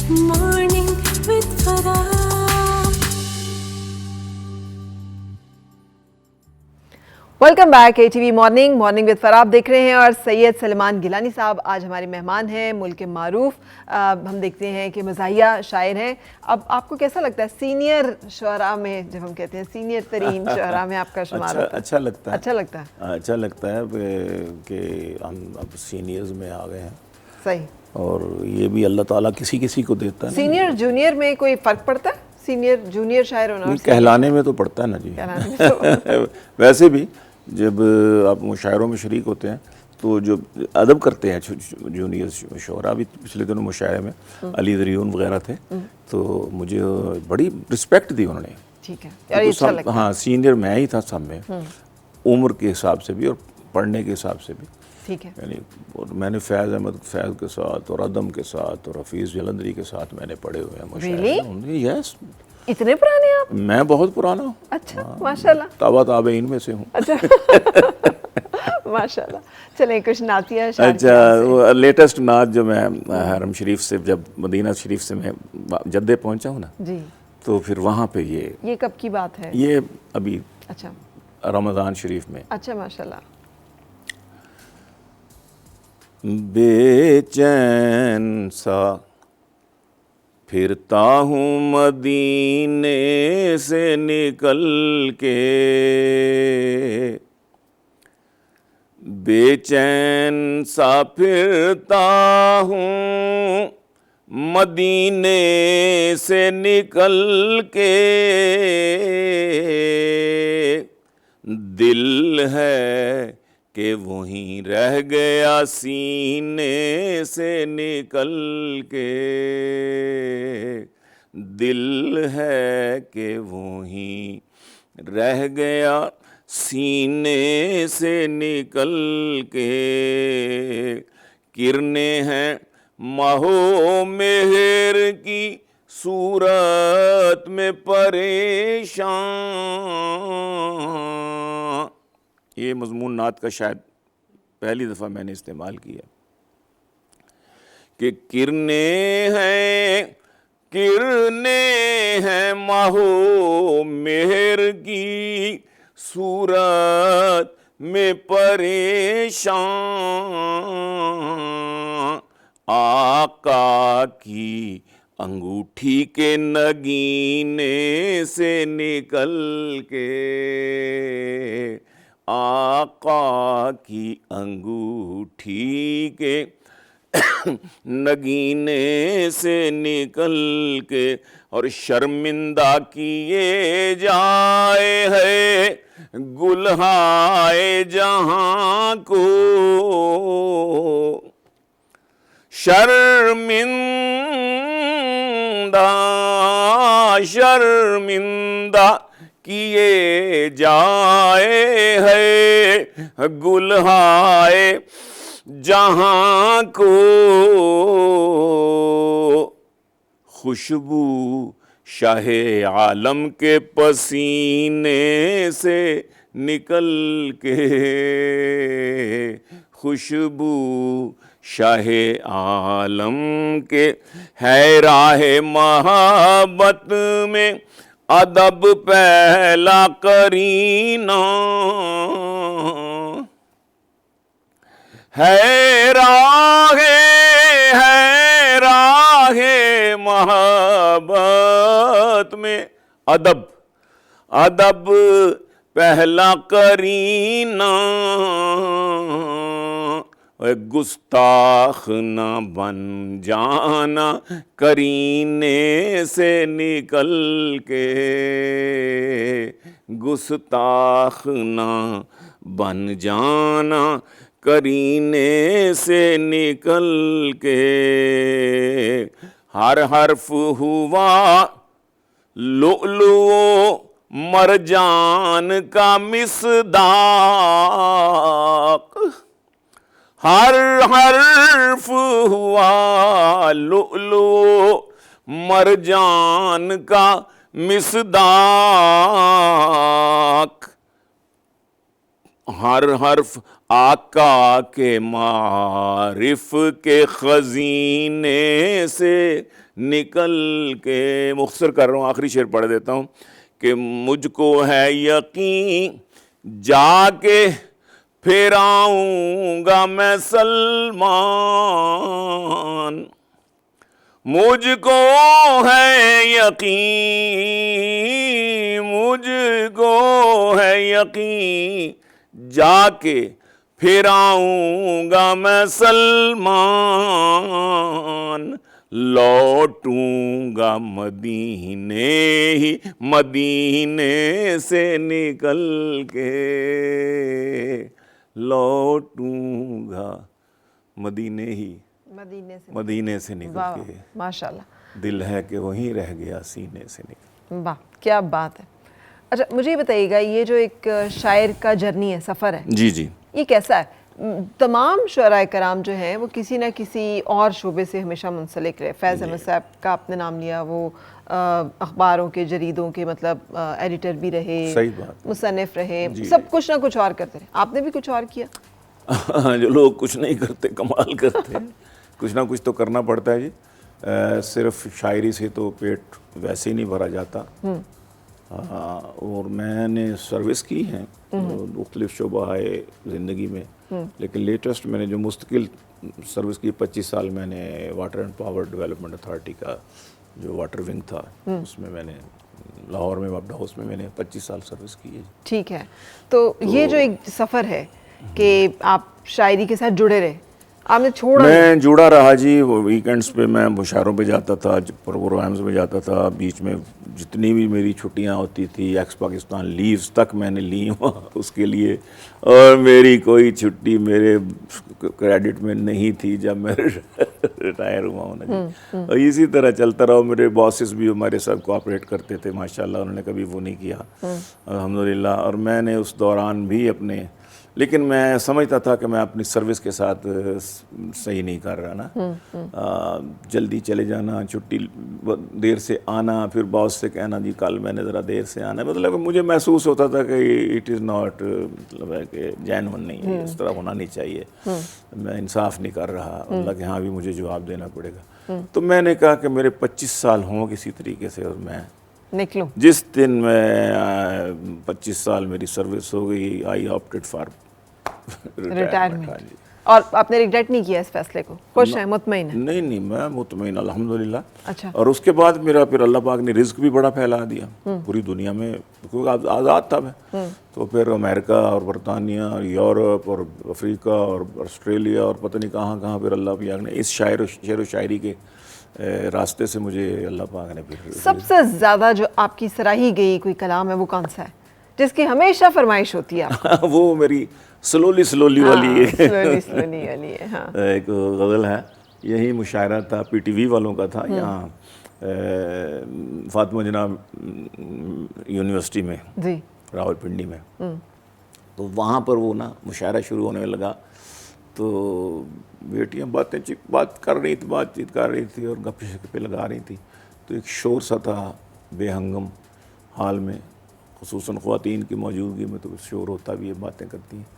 Morning with Farah. Welcome back A T V morning with فرا آپ دیکھ رہے ہیں، اور سید سلیمان گیلانی صاحب آج ہمارے مہمان ہیں، ملک کے معروف ہم دیکھتے ہیں کہ مزاحیہ شاعر ہیں. اب آپ کو کیسا لگتا ہے سینئر شعراء میں، جب ہم کہتے ہیں سینئر ترین شعراء میں آپ کا شمار ہوتا ہے؟ اچھا لگتا ہے. اچھا لگتا ہے کہ ہم اب سینئرز میں آ گئے ہیں. صحیح. اور یہ بھی اللہ تعالیٰ کسی کسی کو دیتا ہے. سینئر جونیئر میں کوئی فرق پڑتا ہے؟ سینئر جونیئر شاعر ہونا کہلانے میں تو پڑتا ہے نا جی. ویسے بھی جب آپ مشاعروں میں شریک ہوتے ہیں تو جو ادب کرتے ہیں جونیئر شعراء، بھی پچھلے دنوں مشاعرے میں علی دریون وغیرہ تھے، تو مجھے بڑی رسپیکٹ دی انہوں نے. ٹھیک ہے. ہاں، سینئر میں ہی تھا سب میں، عمر کے حساب سے بھی اور پڑھنے کے حساب سے بھی. ٹھیک ہے. یعنی میں نے فیض احمد فیض کے ساتھ اور ادم کے ساتھ اور حفیظ جلندری کے ساتھ میں نے پڑھے ہوئے ہیں مشاعرے. یس. اتنے پرانے آپ؟ میں بہت پرانا ہوں. اچھا، ماشاء اللہ. تابع تابعین میں سے ہوں. اچھا ماشاء اللہ. چلیں کچھ نعتیہ اشعار. اچھا، لیٹسٹ نعت جو میں حرم شریف سے، جب مدینہ شریف سے میں جدہ پہنچا ہوں نا جی، تو پھر وہاں پہ یہ کب کی بات ہے؟ یہ ابھی اچھا رمضان شریف میں. اچھا ماشاء اللہ. بے چین سا پھرتا ہوں مدینے سے نکل کے، بے چین سا پھرتا ہوں مدینے سے نکل کے، دل ہے کہ وہیں رہ گیا سینے سے نکل کے، دل ہے کہ وہیں رہ گیا سینے سے نکل کے، کرنیں ہیں ماہ و مہر کی صورت میں پریشان. یہ مضمون نعت کا شاید پہلی دفعہ میں نے استعمال کیا کہ کرنیں ہیں ماہ و مہر کی صورت میں پریشان، آقا کی انگوٹھی کے نگینے سے نکل کے، آقا کی انگوٹھی کے نگینے سے نکل کے، اور شرمندہ کیے جائے ہے گلہائے جہاں کو، شرمندہ کیے جائے ہے گلہائے جہاں کو، خوشبو شاہ عالم کے پسینے سے نکل کے، خوشبو شاہ عالم کے ہے راہ محبت میں ادب پہلا کرینہ، ہے راہ محبت میں ادب پہلا کرینہ، گستاخ نہ بن جانا کرینے سے نکل کے، گستاخ نہ بن جانا کرینے سے نکل کے، ہر حرف ہوا لؤلؤ مرجان کا مصداق، ہر حرف ہوا لؤلؤ مرجان کا مصداق، ہر حرف آقا کے معارف کے خزینے سے نکل کے. مختصر کر رہا ہوں, آخری شعر پڑھ دیتا ہوں کہ مجھ کو ہے یقین جا کے پھر آؤں گا میں سلمان. مجھ کو ہے یقین, مجھ کو ہے یقین جا کے پھر آؤں گا میں سلمان. لوٹوں گا مدینے ہی مدینے سے نکل کے, لوٹوں گا مدینے ہی مدینے سے نکل کے. ماشاءاللہ, دل ہے کہ وہیں رہ گیا سینے سے نکل. واہ کیا بات ہے. اچھا مجھے یہ بتائیے گا, یہ جو ایک شاعر کا جرنی ہے, سفر ہے, جی جی, یہ کیسا ہے؟ تمام شعراء کرام جو ہیں وہ کسی نہ کسی اور شعبے سے ہمیشہ منسلک رہے. فیض احمد صاحب کا آپ نے نام لیا, وہ اخباروں کے جریدوں کے مطلب ایڈیٹر بھی رہے, صحیح بات, مصنف رہے, سب کچھ نہ کچھ اور کرتے رہے. آپ نے بھی کچھ اور کیا؟ جو لوگ کچھ نہیں کرتے کمال کرتے ہیں. کچھ نہ کچھ تو کرنا پڑتا ہے جی. صرف شاعری سے تو پیٹ ویسے ہی نہیں بھرا جاتا. اور میں نے سروس کی ہے مختلف شعبہ ہے زندگی میں, لیکن لیٹسٹ میں نے جو مستقل سروس کی 25 سال میں نے water and power development authority کا جو واٹر ونگ تھا اس میں نے لاہور میں وفد ہاؤس میں نے 25 سال سروس کی ہے. ٹھیک ہے, تو یہ جو ایک سفر ہے کہ آپ شاعری کے ساتھ جڑے رہے, آپ نے چھوڑا؟ میں جڑا رہا جی. وہ ویکینڈز پہ میں مشاعروں پہ جاتا تھا, پروگرامز میں جاتا تھا. بیچ میں جتنی بھی میری چھٹیاں ہوتی تھی, ایکس پاکستان لیوز تک میں نے لی ہوں اس کے لیے, اور میری کوئی چھٹی میرے کریڈٹ میں نہیں تھی جب میں ریٹائر ہوا ہوں جی. اور اسی طرح چلتا رہا. میرے باسز بھی ہمارے ساتھ کوآپریٹ کرتے تھے ماشاءاللہ, انہوں نے کبھی وہ نہیں کیا الحمدللہ. اور میں نے اس دوران بھی اپنے, لیکن میں سمجھتا تھا کہ میں اپنی سروس کے ساتھ صحیح نہیں کر رہا نا. جلدی چلے جانا, چھٹی دیر سے آنا, پھر باس سے کہنا جی کل میں نے ذرا دیر سے آنا, مطلب مجھے محسوس ہوتا تھا کہ اٹ از ناٹ, مطلب ہے کہ جینون نہیں ہے, اس طرح ہونا نہیں چاہیے. میں انصاف نہیں کر رہا, اللہ کے ہاں بھی مجھے جواب دینا پڑے گا. تو میں نے کہا کہ میرے 25 سال ہوں کسی طریقے سے, اور میں نکلوں. جس دن میں 25 سال میری سروس ہو گئی, آئی آپٹڈ فار ریٹائرمنٹ. اور آپ نے ریگریٹ نہیں کیا اس فیصلے کو؟ خوش ہیں, مطمئن ہیں؟ نہیں, میں مطمئن الحمدللہ. اچھا. اور اس کے بعد میرا پھر اللہ پاک نے رزق بھی بڑا پھیلا دیا پوری دنیا میں, کیونکہ آزاد تھا میں. تو پھر امریکہ اور برطانیہ اور یورپ اور افریقہ اور آسٹریلیا اور پتہ نہیں کہاں کہاں پھر اللہ پاک نے اس شعر و شاعری کے راستے سے مجھے اللہ پاک نے پھر. سب سے زیادہ جو آپ کی سراہی گئی کوئی کلام ہے وہ کون سا ہے جس کی ہمیشہ فرمائش ہوتی ہے؟ وہ میری سلولی والی ہے. ایک غزل ہے, یہی مشاعرہ تھا, پی ٹی وی والوں کا تھا یہاں فاطمہ جناب یونیورسٹی میں جی, راول پنڈی میں. تو وہاں پر وہ نا مشاعرہ شروع ہونے لگا, تو بیٹیاں بات کر رہی تھی, بات چیت کر رہی تھی اور گپ شپیں لگا رہی تھی. تو ایک شور سا تھا بے ہنگم حال میں, خصوصاً خواتین کی موجودگی میں تو شور ہوتا بھی ہے, باتیں کرتی ہیں.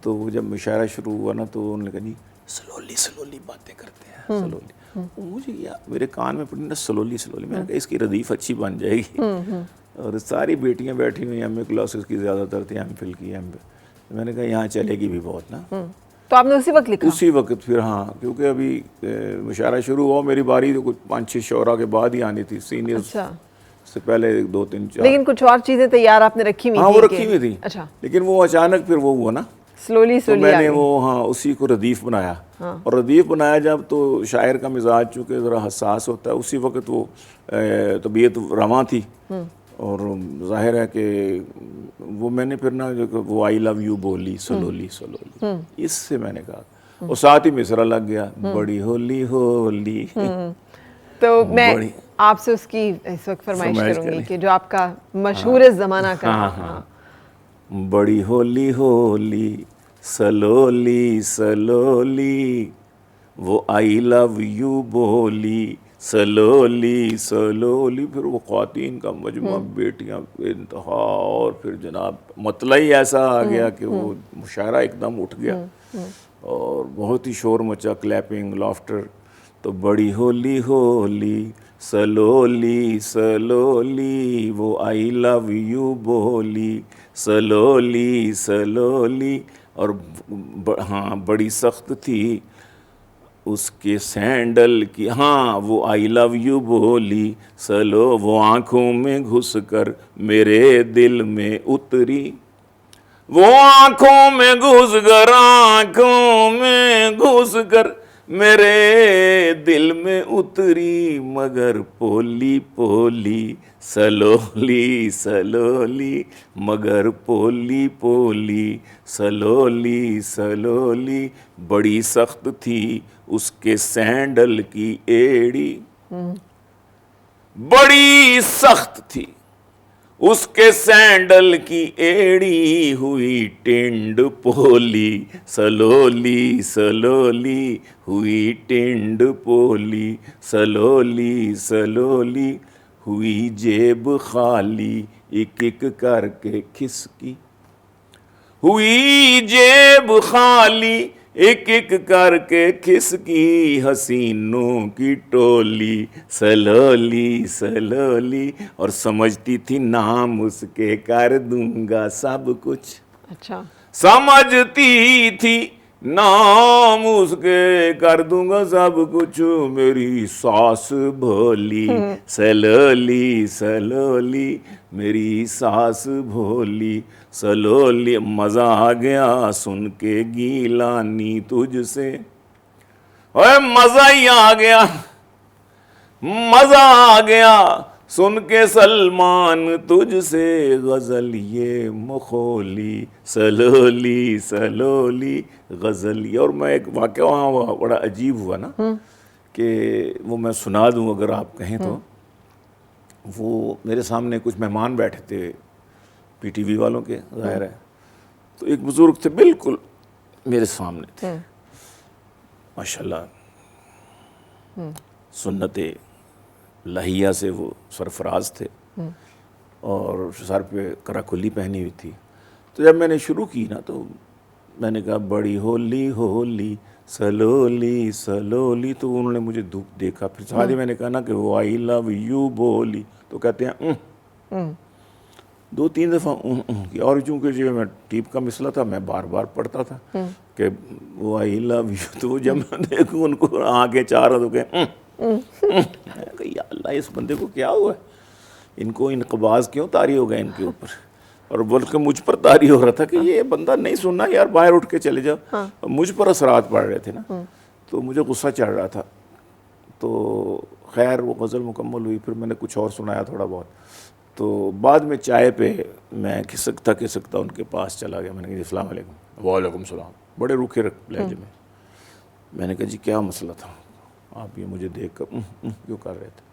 تو وہ جب مشاعرہ شروع ہوا نا تو انہوں نے کہا جی سلولی باتیں کرتے ہیں, سلولی. مجھے میرے کان میں پڑی نا سلولی, میں نے کہا اس کی ردیف اچھی بن جائے گی. اور ساری بیٹیاں بیٹھی ہوئی, ایم اے کلاسز کی زیادہ تر تھی, ایم فل کی, میں نے کہا یہاں چلے گی بھی بہت نا. تو آپ نے اسی وقت لکھا؟ اسی وقت پھر, ہاں, کیونکہ ابھی مشاعرہ شروع ہوا, میری باری تو کچھ 5-6 شعراء کے بعد ہی آنی تھی, سینئرز سے پہلے 2-3-4. لیکن کچھ اور چیزیں تیار آپ نے رکھی ہوئی تھی؟ ہاں, وہ رکھی ہوئی تھی. اچھا. لیکن وہ اچانک پھر وہ ہوا نا, سلولی میں نے وہ اسی کو ردیف بنایا. اور ردیف بنایا جب, تو شاعر کا مزاج چونکہ ذرا حساس ہوتا ہے, اسی وقت وہ طبیعت رواں تھی, اور ظاہر ہے کہ وہ میں نے پھر نا وہ آئی لو یو بولی سلولی, اس سے میں نے کہا, اور ساتھ ہی مصرع لگ گیا, بڑی ہولی ہولی. تو میں آپ سے اس کی اس وقت فرمائش کروں گی کہ جو آپ کا مشہور زمانہ کا. بڑی ہولی ہولی سلولی, وہ آئی لو یو بولی سلولی سلولی، پھر وہ خواتین کا مجموعہ، بیٹیاں انتہا، اور پھر جناب مطلع ہی ایسا آ گیا کہ وہ مشاعرہ ایک دم اٹھ گیا اور بہت ہی شور مچا، کلیپنگ، لافٹر. تو بڑی ہولی ہولی سلولی سلولی، وہ آئی لو یو بولی، سلولی سلولی. اور ہاں بڑی سخت تھی اس کے سینڈل کی، ہاں وہ آئی لو یو بولی، سلو وہ آنکھوں میں گھس کر میرے دل میں اتری، وہ آنکھوں میں گھس کر، آنکھوں میں گھس کر میرے دل میں اتری، مگر پولی پولی سلولی سلولی، مگر پولی پولی سلولی سلولی. بڑی سخت تھی اس کے سینڈل کی ایڑی، بڑی سخت تھی اس کے سینڈل کی ایڑی، ہوئی ٹنڈ پولی سلولی سلولی، ہوئی ٹنڈ پولی سلولی سلولی، ہوئی جیب خالی ایک ایک کر کے کھسکی، ہوئی جیب خالی ایک ایک کر کے کھسکی، حسینوں کی ٹولی سلولی سلولی. اور سمجھتی تھی نام اس کے کر دوں گا سب کچھ، اچھا سمجھتی تھی نام اس کے کر دوں گا سب کچھ، میری ساس بھولی سلولی سلولی، میری ساس بھولی سلولی. مزہ آ گیا سن کے گیلانی تجھ سے، اوے مزہ ہی آ گیا، مزہ آ گیا سن کے سلمان تجھ سے، غزل یہ مخولی سلولی سلولی غزل. اور میں ایک واقعہ وہاں بڑا عجیب ہوا نا کہ وہ میں سنا دوں اگر آپ کہیں تو. وہ میرے سامنے کچھ مہمان بیٹھے تھے پی ٹی وی والوں کے، ظاہر ہے، تو ایک بزرگ تھے بالکل میرے سامنے تھے، ماشاءاللہ سنت لہیہ سے وہ سرفراز تھے اور سر پہ کرا کلی پہنی ہوئی تھی. تو جب میں نے شروع کی نا تو میں نے کہا بڑی ہولی ہولی سلولی سلولی، تو انہوں نے مجھے دیکھا، پھر ساتھ ہی میں نے کہا نا کہ وہ آئی لو یو بولی، تو کہتے ہیں 2-3 دفعہ کیا. اور چونکہ جو میں ٹیپ کا مسئلہ تھا میں بار بار پڑھتا تھا کہ وہ آئی لو یو، تو جب میں دیکھوں ان کو آگے چاہ رہا تو کہ یا اللہ اس بندے کو کیا ہوا ہے، ان کو انقباض کیوں طاری ہو گئے ان کے اوپر. اور بلکہ مجھ پر طاری ہو رہا تھا کہ یہ بندہ نہیں سننا یار، باہر اٹھ کے چلے جاؤ. مجھ پر اثرات پڑ رہے تھے نا، تو مجھے غصہ چڑھ رہا تھا. تو خیر وہ غزل مکمل ہوئی، پھر میں نے کچھ اور سنایا تھوڑا بہت. تو بعد میں چائے پہ میں کھسکتا ان کے پاس چلا گیا. میں نے کہا جی السلام علیکم. وعلیکم السلام، بڑے روکھے لہجے میں نے کہا جی کیا مسئلہ تھا، آپ یہ مجھے دیکھ کر کیوں کر رہے تھے،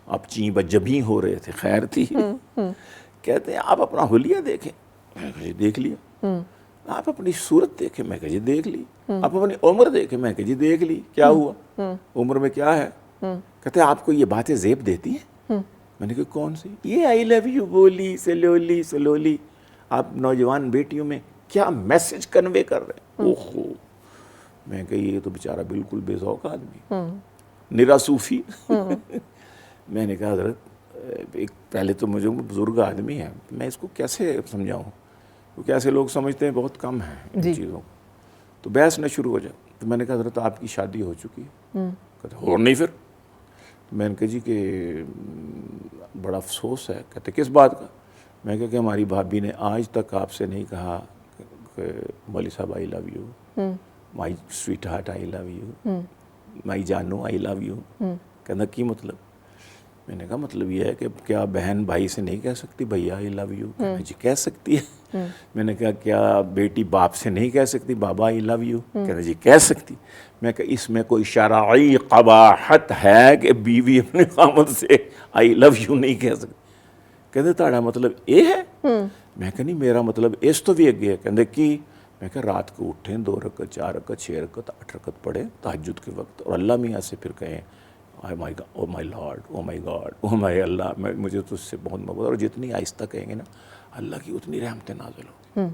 آپ چیں بجبیں ہو رہے تھے. خیر تھی. کہتے ہیں آپ اپنا حلیہ دیکھیں. میں کہا جی دیکھ لیا. آپ اپنی صورت دیکھیں. میں کہا جی دیکھ لی. آپ اپنی عمر دیکھیں. میں کہا جی دیکھ لی. کیا ہوا عمر میں کیا ہے؟ کہتے ہیں آپ کو یہ باتیں زیب دیتی ہیں. میں نے کہا کون سی؟ یہ آئی لو یو بولی سلولی سلولی. آپ نوجوان بیٹیوں میں کیا میسج کنوے کر رہے ہیں. اوہو. میں کہا یہ تو بیچارہ بالکل بے ذوق آدمی، نرا صوفی. میں نے کہا حضرت ایک پہلے تو مجھے بزرگ آدمی ہے، میں اس کو کیسے سمجھاؤں، کیونکہ ایسے لوگ سمجھتے ہیں بہت کم ہیں ان چیزوں کو. تو بحث نہ شروع ہو جائے. تو میں نے کہا حضرت آپ کی شادی ہو چکی ہے؟ کہتے ہو نہیں. پھر میں نے کہا جی کہ بڑا افسوس ہے. کہتے کس بات کا؟ میں کہا کہ ہماری بھابھی نے آج تک آپ سے نہیں کہا کہ مولی صاحب I love you, my sweet heart I love you, my جانو آئی لو یو. کہنا کی مطلب؟ میں نے کہا مطلب یہ ہے کہ کیا بہن بھائی سے نہیں کہہ سکتی بھیا آئی لو یو؟ جی کہہ سکتی ہے. میں نے کہا کیا بیٹی باپ سے نہیں کہہ سکتی بابا آئی لو یو؟ کہنا جی کہہ سکتی. میں کہا اس میں کوئی شرعی قباحت ہے کہ بیوی اپنے خامد سے آئی لو یو نہیں کہہ سکتی؟ کہتے تاڑا مطلب یہ ہے؟ میں کہا نہیں میرا مطلب اس تو بھی اگے ہے. کہتے کی؟ میں کہا رات کو اٹھیں 2 رکعت 4 رکعت 6 رکعت 8 رکعت پڑھیں تہجد کے وقت، اور اللہ میاں سے پھر کہیں او مائی لارڈ، او مائی گاڈ، او مائی اللہ، مجھے تو اس سے بہت محبت، اور جتنی آہستہ کہیں گے نا اللہ کی اتنی رحمتیں نازل ہو.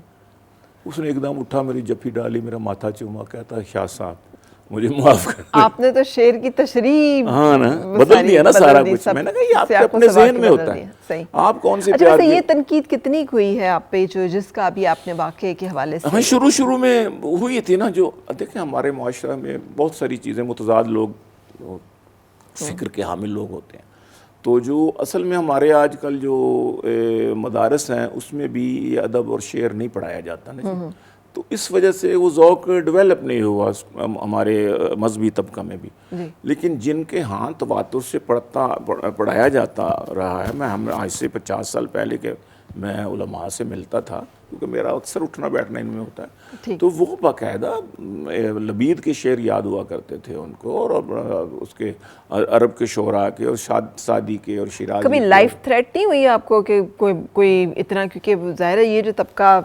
اس نے ایک دم اٹھا، میری جپھی ڈالی، میرا ماتھا چوما، کہتا شاہ صاحب مجھے معاف کر. آپ نے تو شعر کی تشریح ہاں نا، بدل دیا نا سارا کچھ. میں نے کہا یہ آپ کے اپنے ذہن میں ہوتا ہے، آپ کون سے پیار. اچھا یہ تنقید کتنی ہوئی ہے آپ پہ جو جس کا ابھی آپ نے واقعے کے حوالے سے؟ ہاں شروع میں ہوئی تھی نا. جو دیکھیں ہمارے معاشرہ میں بہت ساری چیزیں، متضاد لوگ، فکر کے حامل لوگ ہوتے ہیں. تو جو اصل میں ہمارے آج کل جو مدارس ہیں اس میں بھی یہ ادب اور شعر نہیں پڑھایا جاتا نا. تو اس وجہ سے وہ ذوق ڈیولپ نہیں ہوا ہمارے مذہبی طبقہ میں بھی. لیکن جن کے ہاں تواتر سے پڑھایا جاتا رہا ہے، میں ہم آج سے 50 سال پہلے کے میں علماء سے ملتا تھا، کیونکہ میرا اکثر اٹھنا بیٹھنا ان میں ہوتا ہے. تو وہ باقاعدہ لبید کے شعر یاد ہوا کرتے تھے ان کو، اور اس کے عرب کے شعراء کے اور سعدی کے اور شیرازی. کبھی لائف تھریٹ نہیں ہوئی آپ کو کہ کوئی اتنا، کیونکہ ظاہر ہے یہ جو طبقہ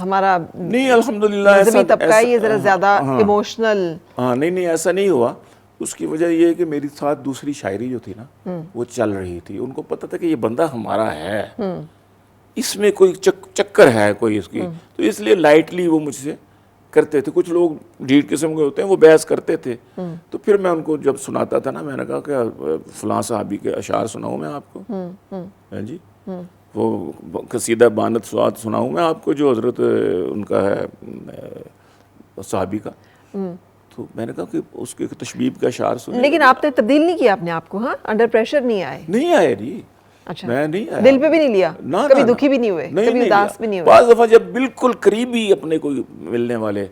ہمارا نہیں الحمدللہ مذہبی طبقہ ہے، یہ ذرا زیادہ ایموشنل. ہاں نہیں ایسا نہیں ہوا. اس کی وجہ یہ ہے کہ میری ساتھ دوسری شاعری جو تھی نا وہ چل رہی تھی. ان کو پتہ تھا کہ یہ بندہ ہمارا ہے، اس میں کوئی چکر ہے کوئی اس کی، تو اس لیے لائٹلی وہ مجھ سے کرتے تھے. کچھ لوگ ڈھیٹ قسم کے ہوتے ہیں، وہ بحث کرتے تھے. تو پھر میں ان کو جب سناتا تھا نا، میں نے کہا کہ فلاں صحابی کے اشعار سناؤں میں آپ کو، جی وہ قصیدہ بانت سواد سناؤں میں آپ کو جو حضرت ان کا ہے صحابی کا. تو میں نے کہا کہ اس کے تشبیب کا اشعار سنیں. لیکن آپ نے تبدیل نہیں کیا اپنے آپ کو؟ ہاں، انڈر پریشر نہیں آئے؟ نہیں آئے جی. اچھا، میں نہیں آیا، دل پہ بھی نہیں لیا، کبھی دکھی بھی نہیں ہوئے، کبھی اداس بھی نہیں ہوئے؟ بعض دفعہ جب بالکل قریبی اپنے کوئی ملنے والے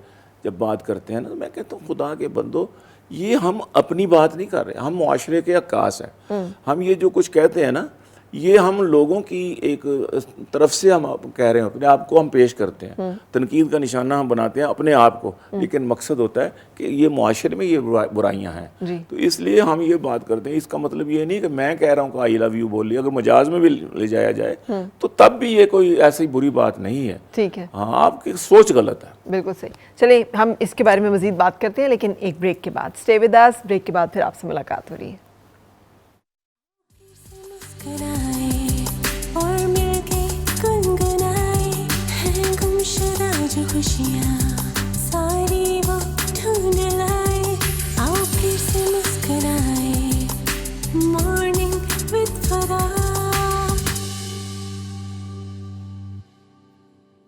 جب بات کرتے ہیں نا، میں کہتا ہوں خدا کے بندو، یہ ہم اپنی بات نہیں کر رہے، ہم معاشرے کے عکاس ہیں. ہم یہ جو کچھ کہتے ہیں نا، یہ ہم لوگوں کی ایک طرف سے ہم کہہ رہے ہیں، اپنے آپ کو ہم پیش کرتے ہیں، تنقید کا نشانہ ہم بناتے ہیں اپنے آپ کو. لیکن مقصد ہوتا ہے کہ یہ معاشرے میں یہ برائیاں ہیں، تو اس لیے ہم یہ بات کرتے ہیں. اس کا مطلب یہ نہیں کہ میں کہہ رہا ہوں کہ آئی لو یو بول لی، اگر مجاز میں بھی لے جایا جائے تو تب بھی یہ کوئی ایسی بری بات نہیں ہے. ٹھیک ہے، ہاں آپ کی سوچ غلط ہے. بالکل صحیح. چلیں ہم اس کے بارے میں مزید بات کرتے ہیں، لیکن ایک بریک کے بعد. Stay with us. بریک کے بعد پھر آپ سے ملاقات ہو رہی ہے. اور مل کے گنگنائے ہیں گمشدہ جو خوشیاں.